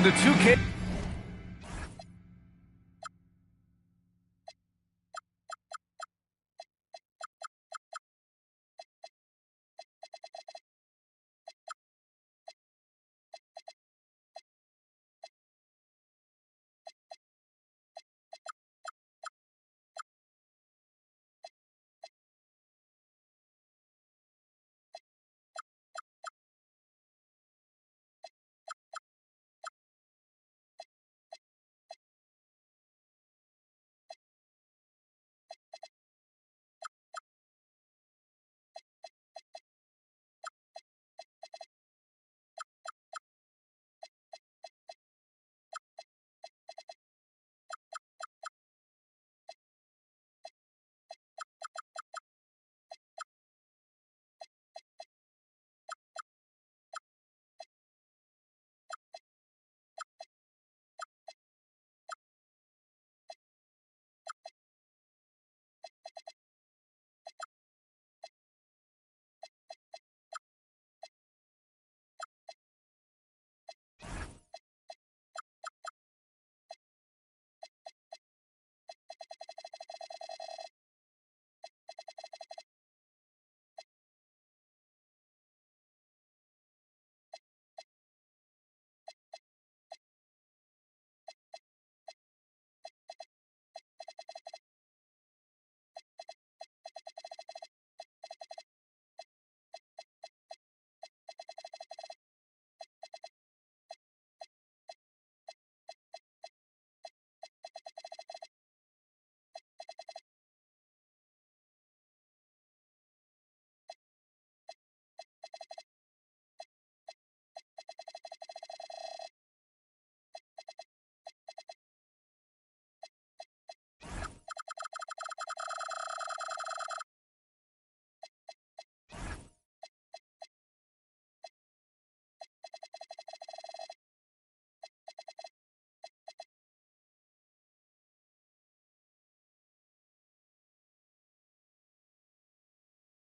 Welcome to 2K.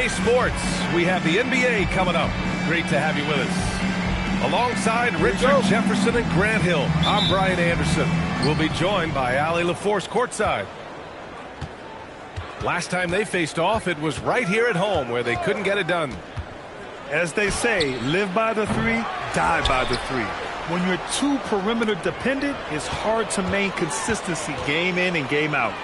Sports, we have the NBA coming up. Great to have you with us. Alongside Richard Jefferson and Grant Hill, I'm Brian Anderson. We'll be joined by Allie LaForce courtside. Last time they faced off, it was right here at home where they couldn't get it done. As they say, live by the three, die by the three. When you're too perimeter dependent, it's hard to maintain consistency game in and game out.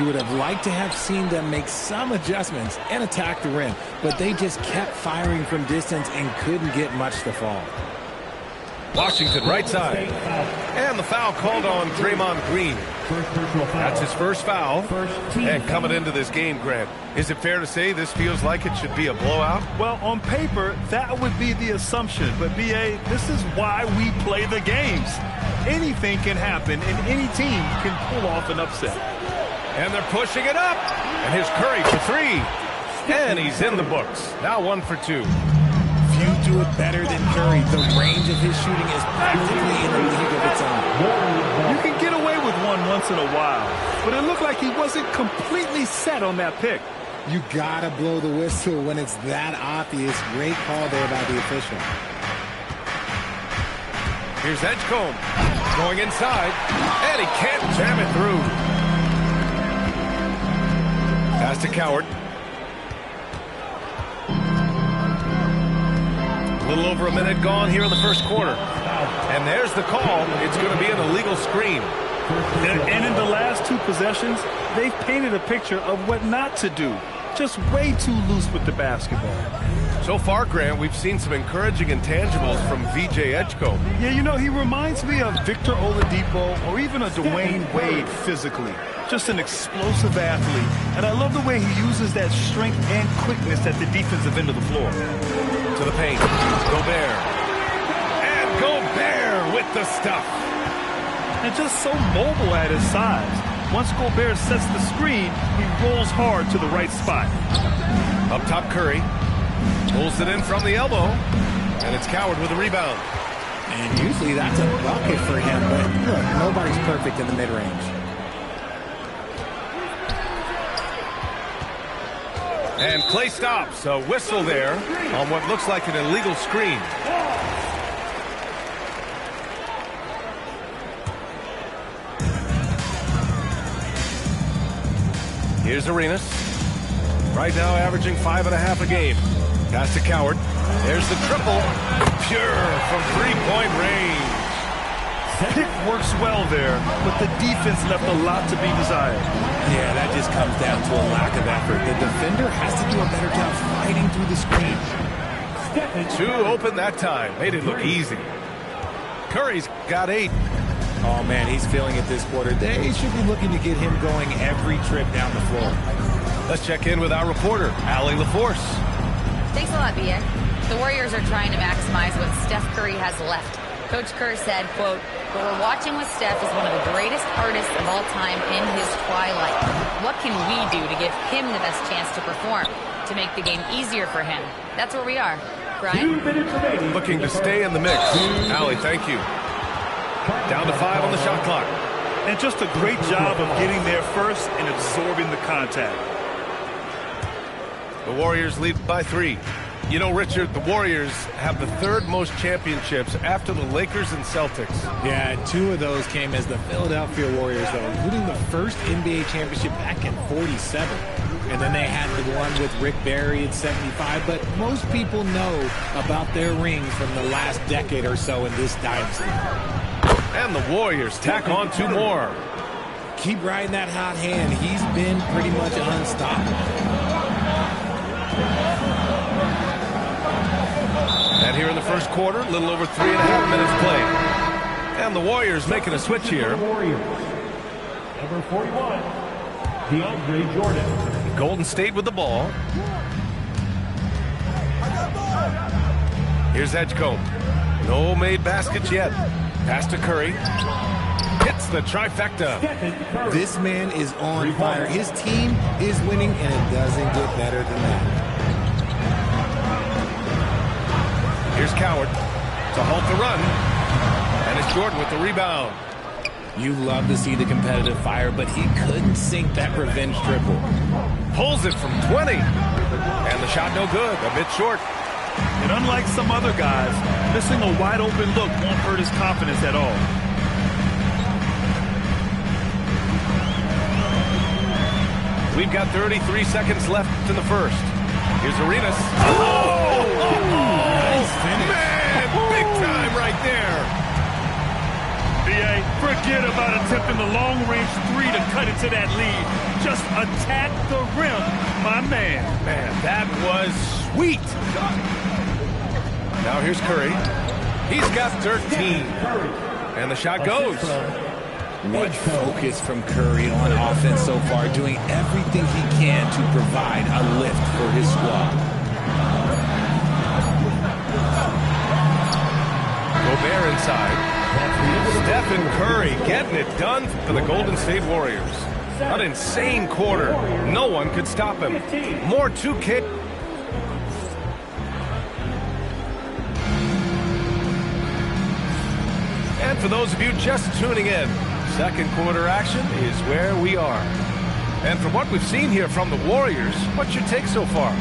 You would have liked to have seen them make some adjustments and attack the rim, but they just kept firing from distance and couldn't get much to fall. Washington right side. And the foul called on Draymond Green. That's his first foul. And coming into this game, Grant, is it fair to say this feels like it should be a blowout? Well, on paper, that would be the assumption. But, B.A., this is why we play the games. Anything can happen, and any team can pull off an upset. And they're pushing it up. And here's Curry for three. And he's in the books. Now 1 for 2. Few do it better than Curry. The range of his shooting is practically in a league of its own. You can get away with one once in a while, but it looked like he wasn't completely set on that pick. You gotta blow the whistle when it's that obvious. Great call there by the official. Here's Edgecombe going inside, and he can't jam it through. Pass to Coward. A little over a minute gone here in the first quarter. And there's the call. It's going to be an illegal screen. And in the last two possessions, they've painted a picture of what not to do. Just way too loose with the basketball. So far, Grant, we've seen some encouraging intangibles from VJ Edgecombe. Yeah, you know, he reminds me of Victor Oladipo or even a Dwayne Wade physically. Just an explosive athlete. And I love the way he uses that strength and quickness at the defensive end of the floor. To the paint. Gobert. And Gobert with the stuff. And just so mobile at his size. Once Gobert sets the screen, he rolls hard to the right spot. Up top, Curry. Pulls it in from the elbow. And it's Coward with a rebound. And usually that's a bucket for him, but look, nobody's perfect in the mid-range. And Klay stops. A whistle there on what looks like an illegal screen. Here's Arenas. Right now averaging 5.5 a game. Pass to Coward. There's the triple. Pure from three-point range. Pick works well there, but the defense left a lot to be desired. Yeah, that just comes down to a lack of effort. The defender has to do a better job fighting through the screen. Two open that time. Made it look easy. Curry's got 8. Oh, man, he's feeling it this quarter. They should be looking to get him going every trip down the floor. Let's check in with our reporter, Allie LaForce. Thanks a lot, B.A. The Warriors are trying to maximize what Steph Curry has left. Coach Kerr said, quote, "What we're watching with Steph is one of the greatest artists of all time in his twilight. What can we do to give him the best chance to perform, to make the game easier for him?" That's where we are. Brian? Looking to stay in the mix. Allie, thank you. Down to 5 on the shot clock. And just a great job of getting there first and absorbing the contact. The Warriors lead by 3. You know, Richard, the Warriors have the 3rd most championships after the Lakers and Celtics. Yeah, 2 of those came as the Philadelphia Warriors, though, including the first NBA championship back in '47. And then they had the one with Rick Barry in '75. But most people know about their rings from the last decade or so in this dynasty. And the Warriors tack on 2 more. Keep riding that hot hand. He's been pretty much unstoppable. And here in the first quarter, a little over 3.5 minutes played. And the Warriors making a switch here. Number 41, DeAndre Jordan. Golden State with the ball. Here's Edgecombe. No made baskets yet. Pass to Curry. Hits the trifecta. This man is on fire. His team is winning, and it doesn't get better than that. Here's Coward to halt the run. And it's Jordan with the rebound. You love to see the competitive fire, but he couldn't sink that revenge triple. Pulls it from 20. And the shot no good. A bit short. And unlike some other guys, missing a wide open look won't hurt his confidence at all. We've got 33 seconds left in the first. Here's Arenas. Nice finish. Man, big time right there. B.A., forget about attempting the long-range 3 to cut into that lead. Just attack the rim, my man. Man, that was sweet. Now here's Curry. He's got 13. And the shot goes. What focus from Curry on offense so far, doing everything he can to provide a lift for his squad. Gobert inside. Stephen Curry getting it done for the Golden State Warriors. An insane quarter. No one could stop him. More 2K. And for those of you just tuning in, second quarter action is where we are. And from what we've seen here from the Warriors, what's your take so far?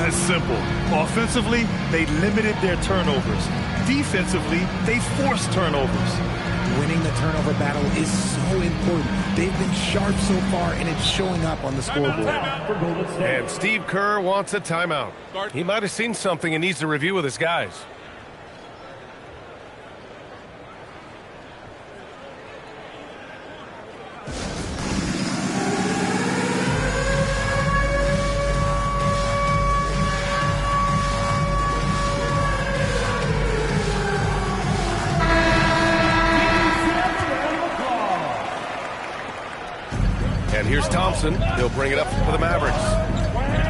It's simple. Offensively, they limited their turnovers. Defensively, they forced turnovers. Winning the turnover battle is so important. They've been sharp so far, and it's showing up on the scoreboard. And Steve Kerr wants a timeout. He might have seen something and needs to review with his guys. And here's Thompson. He'll bring it up for the Mavericks.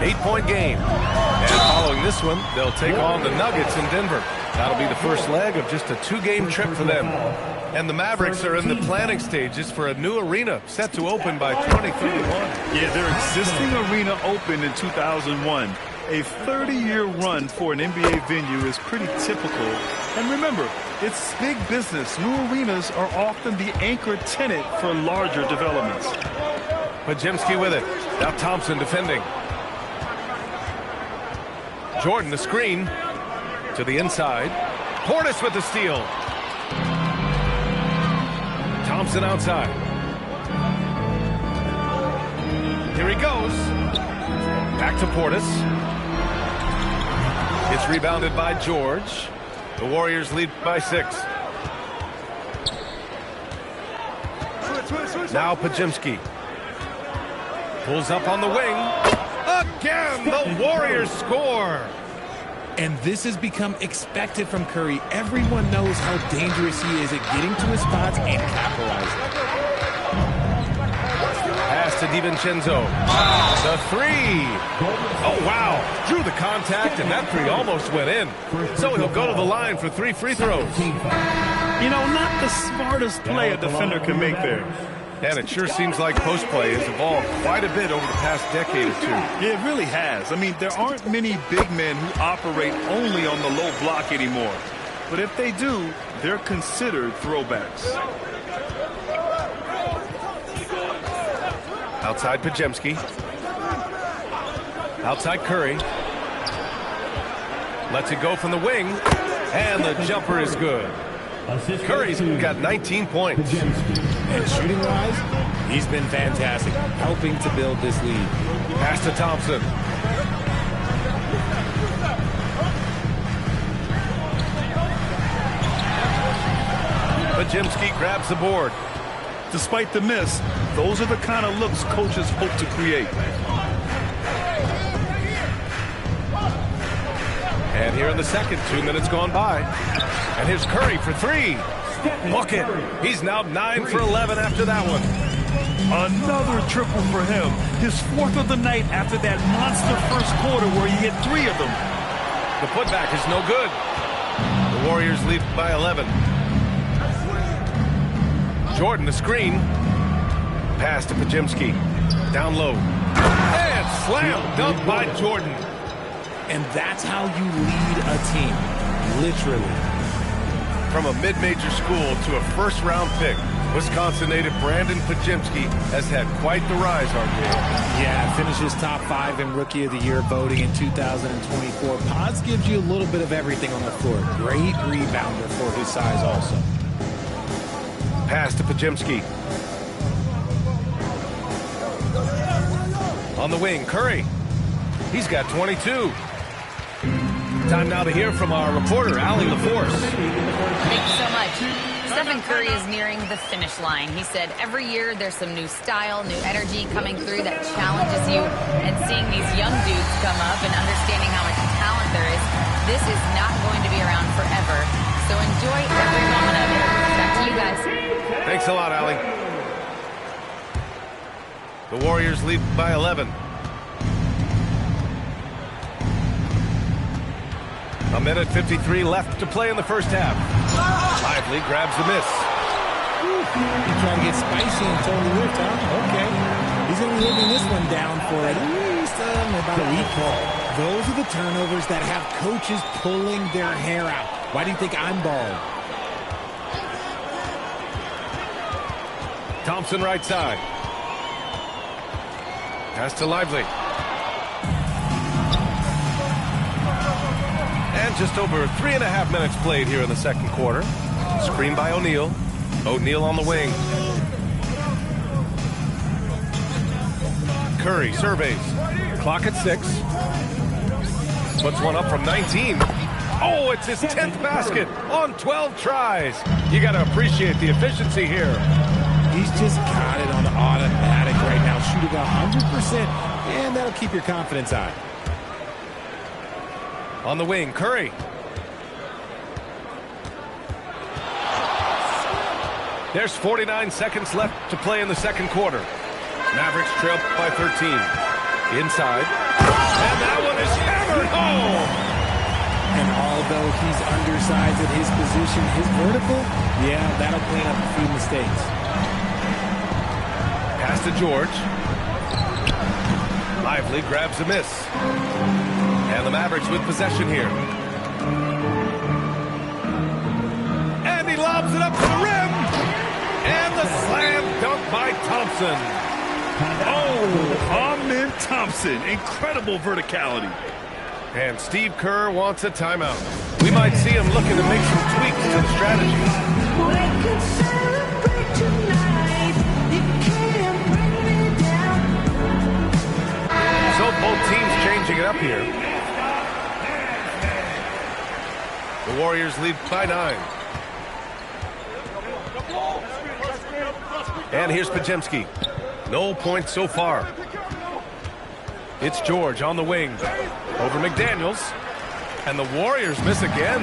8-point game. And following this one, they'll take on the Nuggets in Denver. That'll be the first leg of just a 2-game trip for them. And the Mavericks are in the planning stages for a new arena set to open by 2031. Yeah, their existing arena opened in 2001. A 30-year run for an NBA venue is pretty typical. And remember, it's big business. New arenas are often the anchor tenant for larger developments. Podziemski with it. Now Thompson defending. Jordan the screen to the inside. Portis with the steal. Thompson outside. Here he goes. Back to Portis. It's rebounded by George. The Warriors lead by 6. Now Podziemski. Pulls up on the wing. Again, the Warriors score. And this has become expected from Curry. Everyone knows how dangerous he is at getting to his spots and capitalizing. Pass to DiVincenzo. The 3. Oh, wow. Drew the contact, and that 3 almost went in. So he'll go to the line for 3 free throws. You know, not the smartest play a defender can make there. And it sure seems like post play has evolved quite a bit over the past decade or 2. Yeah, it really has. I mean, there aren't many big men who operate only on the low block anymore. But if they do, they're considered throwbacks. Outside Podziemski. Outside Curry. Lets it go from the wing. And the jumper is good. Curry's got 19 points. And shooting-wise, he's been fantastic, helping to build this lead. Pass to Thompson. Podziemski grabs the board. Despite the miss, those are the kind of looks coaches hope to create. And here in the second, 2 minutes gone by. And here's Curry for 3. Book it. He's now 9 for 11 after that one. Another triple for him. His 4th of the night after that monster first quarter where he hit 3 of them. The putback is no good. The Warriors lead by 11. Jordan, the screen. Pass to Podziemski. Down low. And slam dunk by Jordan. And that's how you lead a team, literally. From a mid-major school to a first-round pick, Wisconsin native Brandon Podziemski has had quite the rise, RJ. Yeah, finishes top 5 in Rookie of the Year voting in 2024. Pods gives you a little bit of everything on the floor. Great rebounder for his size also. Pass to Podziemski. On the wing, Curry. He's got 22. Time now to hear from our reporter, Allie LaForce. Thank you so much. Stephen Curry is nearing the finish line. He said every year there's some new style, new energy coming through that challenges you. And seeing these young dudes come up and understanding how much talent there is, this is not going to be around forever. So enjoy every moment of it. Back to you guys. Thanks a lot, Allie. The Warriors lead by 11. A minute 53 left to play in the first half. Lively grabs the miss. He's trying to get spicy and totally whipped, huh? Okay. He's going to be living this one down for at least about a week. Those are the turnovers that have coaches pulling their hair out. Why do you think I'm bald? Thompson right side. Pass to Lively. And just over 3.5 minutes played here in the second quarter. Screen by O'Neal. O'Neal on the wing. Curry surveys. Clock at 6. Puts one up from 19. Oh, it's his 10th basket on 12 tries. You got to appreciate the efficiency here. He's just got it on automatic right now, shooting 100%, and that'll keep your confidence high. On the wing, Curry. There's 49 seconds left to play in the second quarter. Mavericks trail by 13. Inside. And that one is hammered home. And although he's undersized at his position, his vertical, yeah, that'll clean up a few mistakes. Pass to George. Lively grabs a miss. And the Mavericks with possession here. And he lobs it up to the rim. And the slam dunk by Thompson. Oh, Amen Thompson. Incredible verticality. And Steve Kerr wants a timeout. We might see him looking to make some tweaks to the strategy. up here. The Warriors lead by 9. And here's Podziemski. No points so far. It's George on the wing. Over McDaniels. And the Warriors miss again.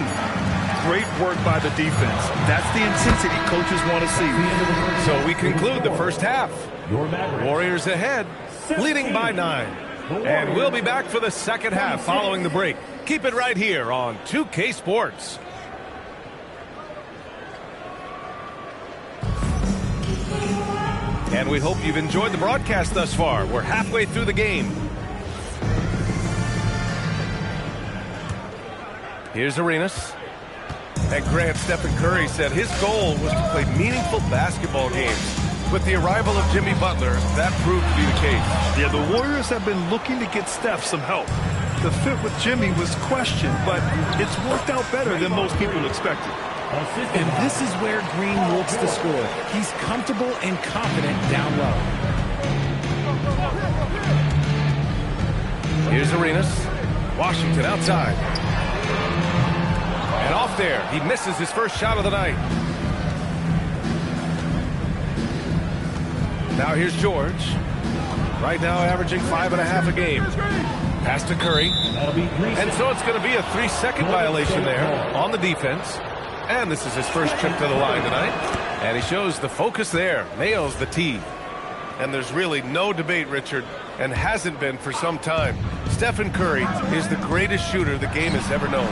Great work by the defense. That's the intensity coaches want to see. So we conclude the first half. Warriors ahead, leading by 9. And we'll be back for the second half following the break. Keep it right here on 2K Sports. And we hope you've enjoyed the broadcast thus far. We're halfway through the game. Here's Arenas. And Grant, Stephen Curry said his goal was to play meaningful basketball games. With the arrival of Jimmy Butler, that proved to be the case. Yeah, the Warriors have been looking to get Steph some help. The fit with Jimmy was questioned, but it's worked out better than most people expected. And this is where Green looks to score. He's comfortable and confident down low. Here's Arenas. Washington outside. And off there, he misses his first shot of the night. Now here's George. Right now averaging 5.5 a game. Pass to Curry. And so it's going to be a 3-second violation there on the defense. And this is his first trip to the line tonight. And he shows the focus there. Nails the tee. And there's really no debate, Richard, and hasn't been for some time. Stephen Curry is the greatest shooter the game has ever known.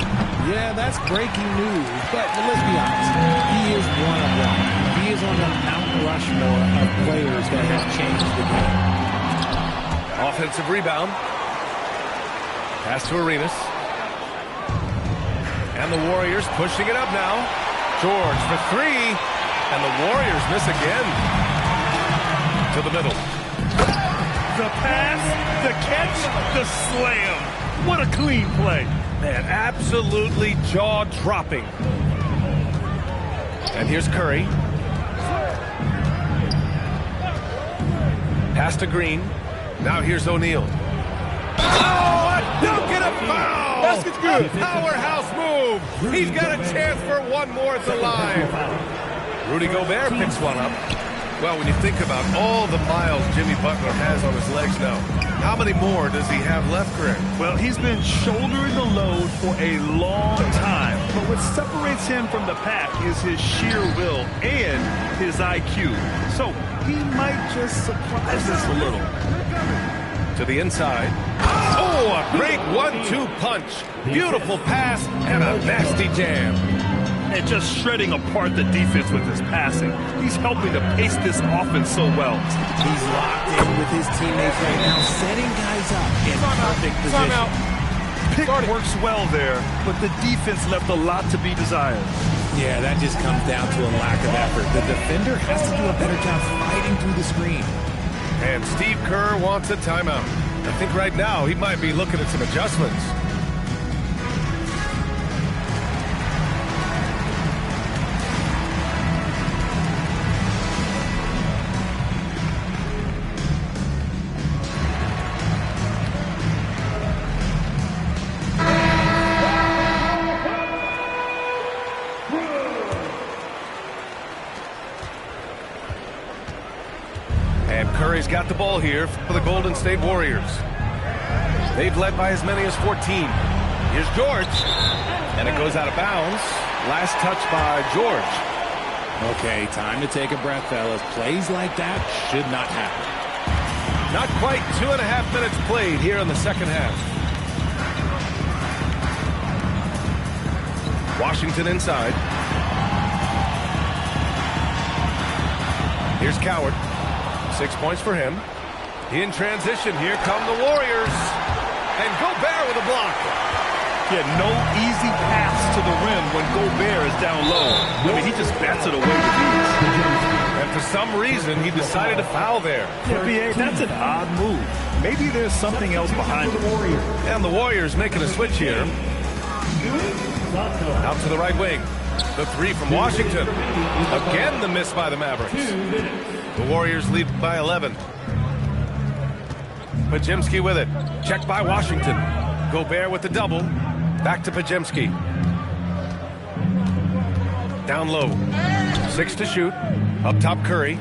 Yeah, that's breaking news. But let's be honest. He is one of one. He is on the Mount Rushmore of players that have changed the game. Offensive rebound. Pass to Arenas. And the Warriors pushing it up now. George for 3. And the Warriors miss again. To the middle. The pass, the catch, the slam. What a clean play. Man, absolutely jaw-dropping. And here's Curry. Pass to Green. Now here's O'Neal. Oh, a dunk and a foul! Basket's good. Powerhouse move. He's got a chance for one more at the line. Rudy Gobert picks one up. Well, when you think about all the miles Jimmy Butler has on his legs now, how many more does he have left, Greg? Well, he's been shouldering the load for a long time. But what separates him from the pack is his sheer will and his IQ. So he might just surprise us a little. To the inside. Oh, a great 1-2 punch. Beautiful pass and a nasty jam. And just shredding apart the defense with his passing. He's helping to pace this offense so well. He's locked in with his teammates right now, setting guys up in perfect position. Pick works well there, but the defense left a lot to be desired. Yeah, that just comes down to a lack of effort. The defender has to do a better job fighting through the screen. And Steve Kerr wants a timeout. I think right now he might be looking at some adjustments. Curry's got the ball here for the Golden State Warriors. They've led by as many as 14. Here's George. And it goes out of bounds. Last touch by George. Okay, time to take a breath, fellas. Plays like that should not happen. Not quite 2.5 minutes played here in the second half. Washington inside. Here's Coward. 6 points for him. In transition, here come the Warriors. And Gobert with a block. Yeah, no easy pass to the rim when Gobert is down low. I mean, he just bats it away with ease. And for some reason, he decided to foul there. Yeah, B.A., that's an odd move. Maybe there's something else behind it. And the Warriors making a switch here. Out to the right wing. The 3 from Washington. Again, the miss by the Mavericks. The Warriors lead by 11. Podziemski with it. Checked by Washington. Gobert with the double. Back to Podziemski. Down low. 6 to shoot. Up top, Curry.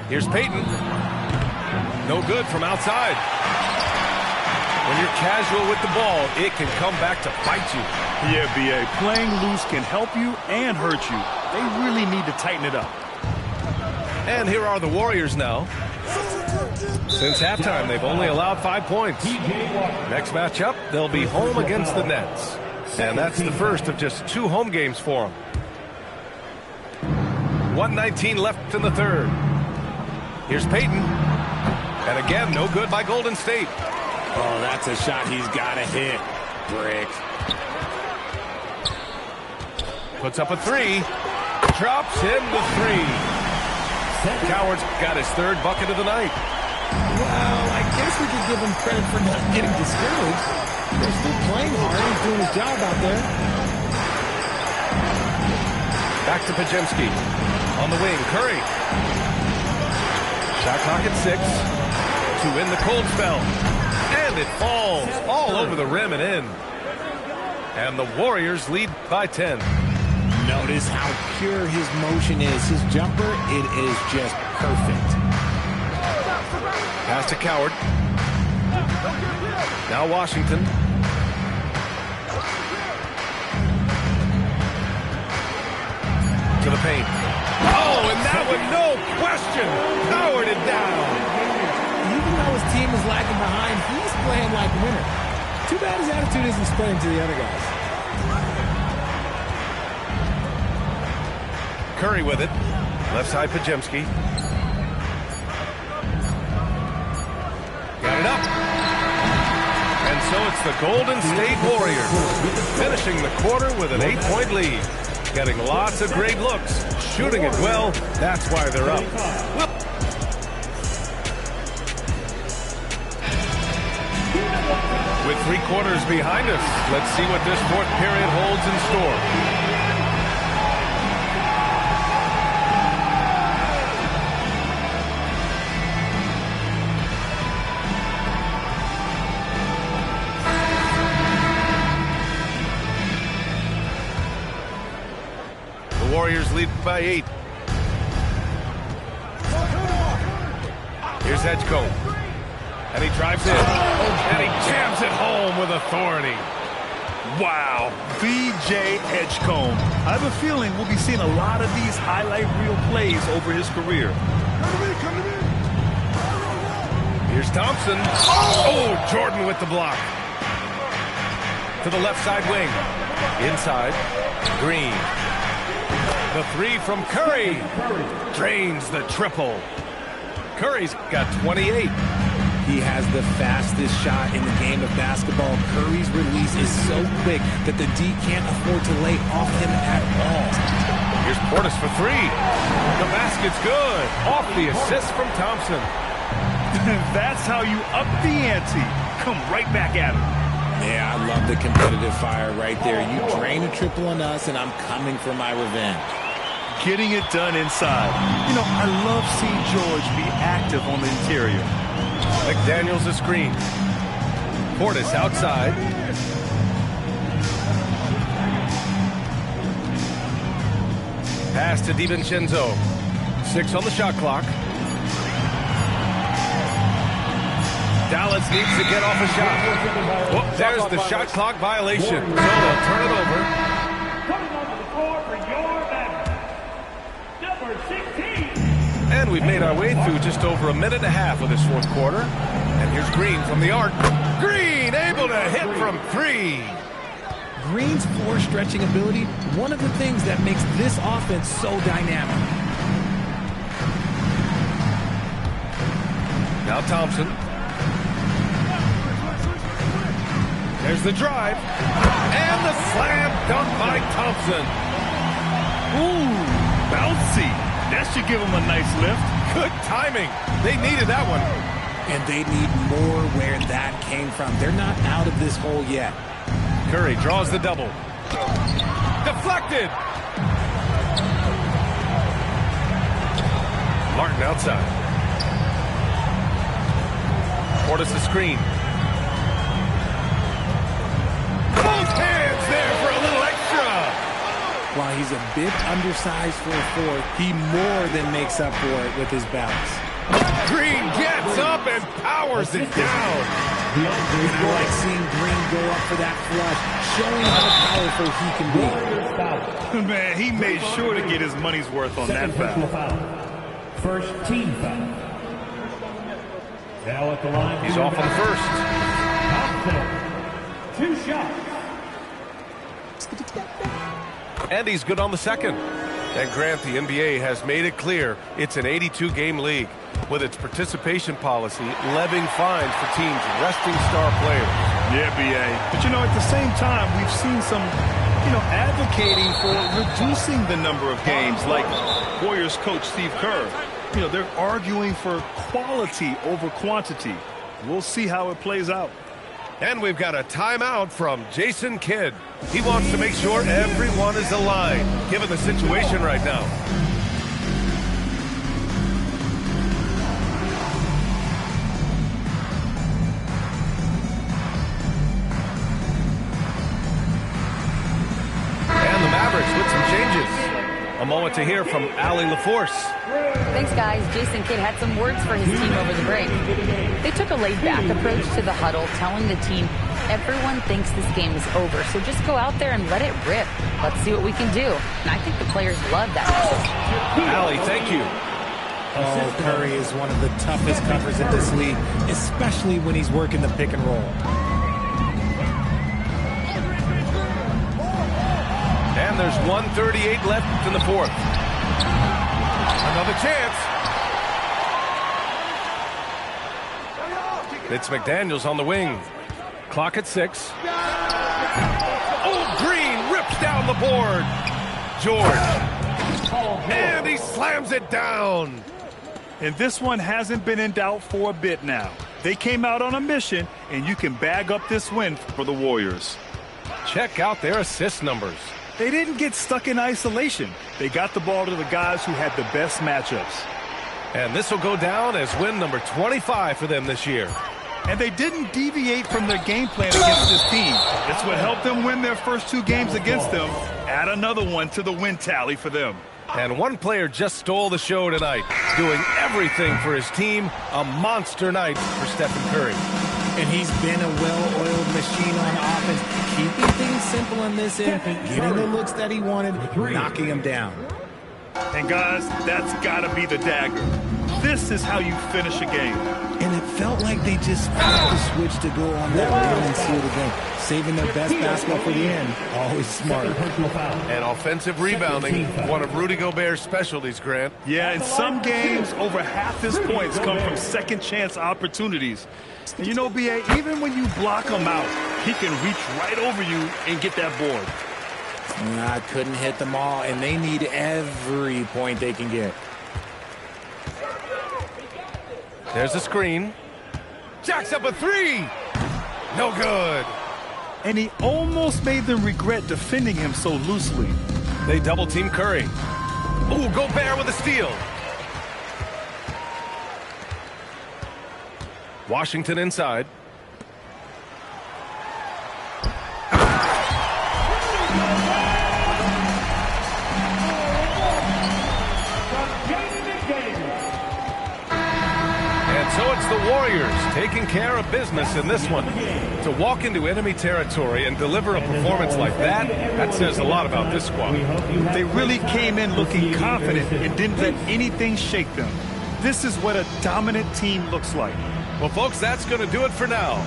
Here's Payton. No good from outside. When you're casual with the ball, it can come back to bite you. Yeah, B.A. Playing loose can help you and hurt you. They really need to tighten it up. And here are the Warriors now. Since halftime, they've only allowed 5 points. Next matchup, they'll be home against the Nets. And that's the first of just 2 home games for them. 1:19 left in the third. Here's Payton. And again, no good by Golden State. Oh, that's a shot he's got to hit. Brick. Puts up a 3. Drops in the 3. Coward's got his 3rd bucket of the night. Well, I guess we could give him credit for not getting discouraged. They're still playing hard. He's doing his job out there. Back to Podziemski. On the wing, Curry. Shot clock at 6. To end the cold spell. And it falls all over the rim and in. And the Warriors lead by 10. Notice how pure his motion is. His jumper, it is just perfect. Pass to Coward. Now Washington. To the paint. Oh, and that one, no question. Powered it down. Even though his team is lagging behind, he's playing like a winner. Too bad his attitude isn't spreading to the other guys. Curry with it. Left side, Podziemski. Got it up. And so it's the Golden State Warriors finishing the quarter with an 8-point lead. Getting lots of great looks. Shooting it well. That's why they're up. With 3 quarters behind us, let's see what this 4th period holds in store. Warriors lead by 8. Here's Edgecombe. And he drives in. And he jams it home with authority. Wow, B.J. Edgecombe. I have a feeling we'll be seeing a lot of these highlight reel plays over his career. Here's Thompson. Oh, Jordan with the block. To the left side wing. Inside. Green. The 3 from Curry. Drains the triple. Curry's got 28. He has the fastest shot in the game of basketball. Curry's release is so quick that the D can't afford to lay off him at all. Here's Portis for 3. The basket's good. Off the assist from Thompson. That's how you up the ante. Come right back at him. Yeah, I love the competitive fire right there. You drain a triple on us, and I'm coming for my revenge. Getting it done inside. You know, I love seeing George be active on the interior. McDaniels a screen. Portis outside. Pass to DiVincenzo. 6 on the shot clock. Dallas needs to get off a shot. Whoop, there's the shot clock violation. So they'll turn it over. Coming onto the floor for your man, number 16. And we've made our way through just over a minute and a half of this 4th quarter. And here's Green from the arc. Green able to hit from 3. Green's floor stretching ability, one of the things that makes this offense so dynamic. Now Thompson. There's the drive. And the slam dunk by Thompson. Ooh, bouncy. That should give him a nice lift. Good timing. They needed that one. And they need more where that came from. They're not out of this hole yet. Curry draws the double. Deflected. Martin outside. Notice the screen. Both hands there for a little extra. While he's a bit undersized for a fourth, he more than makes up for it with his bounce. Green gets up and powers it down. And I like seeing Green go up for that flush, showing how powerful he can be. Man, he made sure to get his money's worth on that foul. First team foul. Now at the line. He's off on the first. 2 shots. And he's good on the second. And Grant, the NBA has made it clear it's an 82-game league with its participation policy levying fines for teams resting star players. Yeah, B.A. But, at the same time, we've seen some, advocating for reducing the number of games, like Warriors coach Steve Kerr. They're arguing for quality over quantity. We'll see how it plays out. And we've got a timeout from Jason Kidd. He wants to make sure everyone is aligned, given the situation right now. And the Mavericks with some changes. A moment to hear from Allie LaForce. Thanks, guys. Jason Kidd had some words for his team over the break. They took a laid-back approach to the huddle, telling the team, everyone thinks this game is over, so just go out there and let it rip. Let's see what we can do. And I think the players love that message. Allie, thank you. Oh, Curry is one of the toughest covers in this league, especially when he's working the pick and roll. And there's 1:38 left in the fourth. Another chance. It's McDaniels on the wing. Clock at 6. Oh, Green rips down the board. George. And he slams it down. And this one hasn't been in doubt for a bit now. They came out on a mission, and you can bag up this win for the Warriors. Check out their assist numbers. They didn't get stuck in isolation. They got the ball to the guys who had the best matchups. And this will go down as win number 25 for them this year. And they didn't deviate from their game plan against this team. It's what helped them win their first 2 games against them. Add another one to the win tally for them. And one player just stole the show tonight, doing everything for his team. A monster night for Stephen Curry. And he's been a well-oiled machine on offense, keeping things simple in this end, getting the looks that he wanted, knocking him down. And guys, that's got to be the dagger. This is how you finish a game. And it felt like they just flipped the switch to go on that run and seal the game. Saving their best basketball for the end. Always smart. And offensive rebounding, one of Rudy Gobert's specialties, Grant. Yeah, in some games, over half his points come from second-chance opportunities. And B.A., even when you block him out, he can reach right over you and get that board. I couldn't hit them all, and they need every point they can get. There's a screen. Jacks up a 3. No good. And he almost made them regret defending him so loosely. They double-team Curry. Ooh, Gobert with a steal. Washington inside. And so it's the Warriors taking care of business in this one. To walk into enemy territory and deliver a performance like that says a lot about this squad. They really came in looking confident and didn't let anything shake them. This is what a dominant team looks like. Well, folks, that's going to do it for now.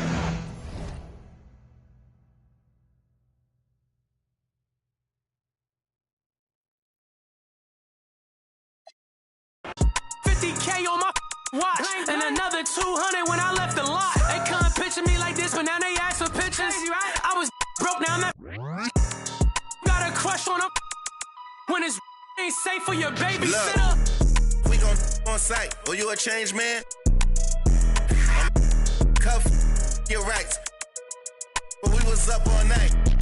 $50K on my watch and another 200 when I left the lot. They couldn't picture me like this, but now they ask for pictures. I was broke, now I'm at got a crush on them when it's ain't safe for your babysitter. We gon' on site. Oh, you a change man? Cuff your rights. But we was up all night.